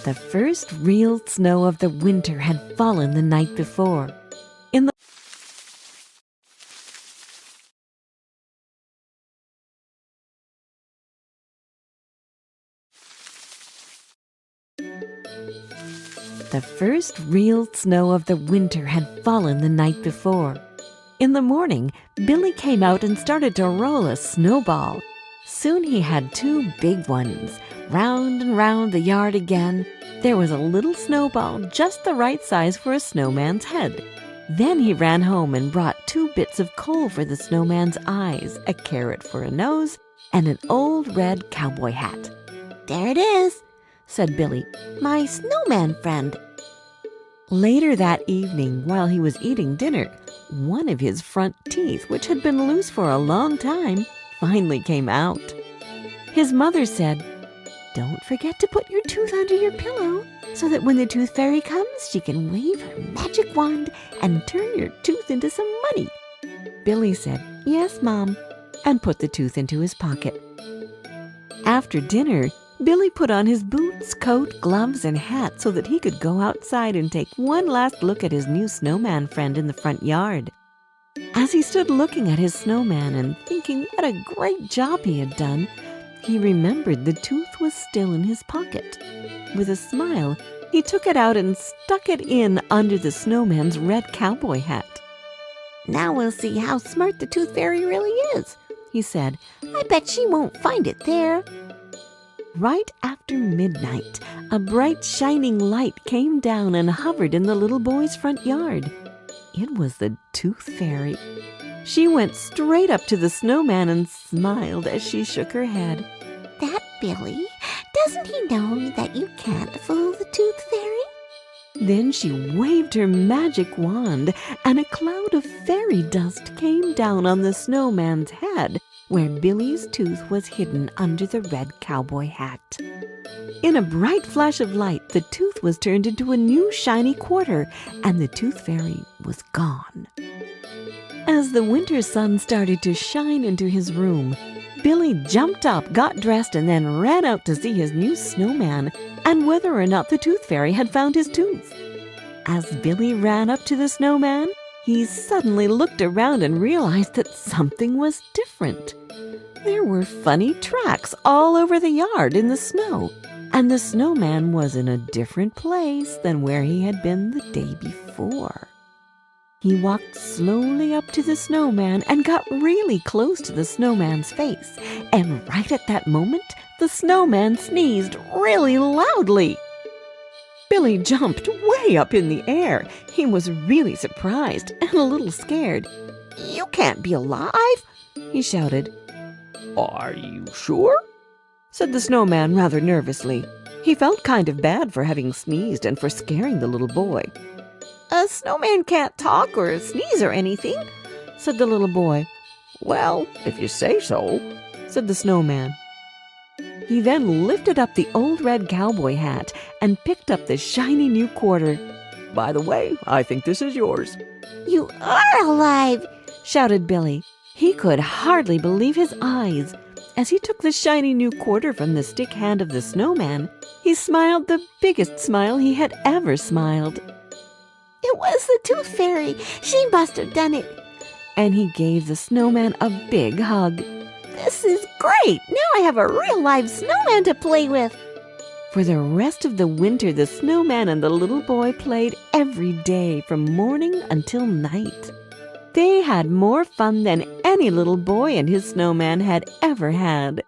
The first real snow of the winter had fallen the night before. In The first real snow of the winter had fallen the night before. In the morning, Billy came out and started to roll a snowball. Soon he had two big ones. Round and round the yard again. There was a little snowball just the right size for a snowman's head. Then he ran home and brought 2 bits of coal for the snowman's eyes, a carrot for a nose, and an old red cowboy hat. "There it is," said Billy, "my snowman friend." Later that evening, while he was eating dinner, one of his front teeth, which had been loose for a long time, finally came out. His mother said, "Don't forget to put your tooth under your pillow, so that when the tooth fairy comes, she can wave her magic wand and turn your tooth into some money." Billy said, "Yes, Mom," and put the tooth into his pocket. After dinner, Billy put on his boots, coat, gloves, and hat so that he could go outside and take one last look at his new snowman friend in the front yard. As he stood looking at his snowman and thinking what a great job he had done, he remembered the tooth was still in his pocket. With a smile, he took it out and stuck it in under the snowman's red cowboy hat. "Now we'll see how smart the tooth fairy really is," he said. "I bet she won't find it there." Right after midnight, a bright shining light came down and hovered in the little boy's front yard. It was the tooth fairy. She went straight up to the snowman and smiled as she shook her head. "That Billy, doesn't he know that you can't fool the tooth fairy?" Then she waved her magic wand, and a cloud of fairy dust came down on the snowman's head, where Billy's tooth was hidden under the red cowboy hat. In a bright flash of light, the tooth was turned into a new shiny quarter, and the tooth fairy was gone. As the winter sun started to shine into his room, Billy jumped up, got dressed, and then ran out to see his new snowman and whether or not the tooth fairy had found his tooth. As Billy ran up to the snowman, he suddenly looked around and realized that something was different. There were funny tracks all over the yard in the snow, and the snowman was in a different place than where he had been the day before. He walked slowly up to the snowman and got really close to the snowman's face, and right at that moment, the snowman sneezed really loudly. Billy jumped way up in the air. He was really surprised and a little scared. "You can't be alive!" he shouted. "Are you sure?" said the snowman rather nervously. He felt kind of bad for having sneezed and for scaring the little boy. "A snowman can't talk or sneeze or anything," said the little boy. "Well, if you say so," said the snowman. He then lifted up the old red cowboy hat and picked up the shiny new quarter. "By the way, I think this is yours." "You are alive!" shouted Billy. He could hardly believe his eyes. As he took the shiny new quarter from the stick hand of the snowman, he smiled the biggest smile he had ever smiled. "It was the tooth fairy. She must have done it." And he gave the snowman a big hug. "This is great! Now I have a real live snowman to play with." For the rest of the winter, the snowman and the little boy played every day from morning until night. They had more fun than any little boy and his snowman had ever had.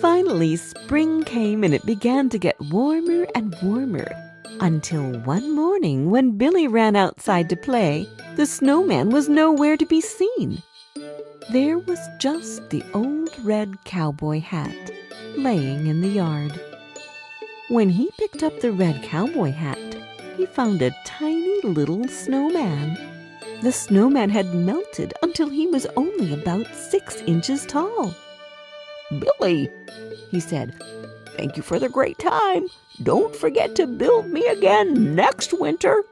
Finally, spring came and it began to get warmer and warmer, until one morning when Billy ran outside to play, the snowman was nowhere to be seen. There was just the old red cowboy hat laying in the yard. When he picked up the red cowboy hat, he found a tiny little snowman. The snowman had melted until he was only about 6 inches tall. "Billy," he said, "thank you for the great time. Don't forget to build me again next winter."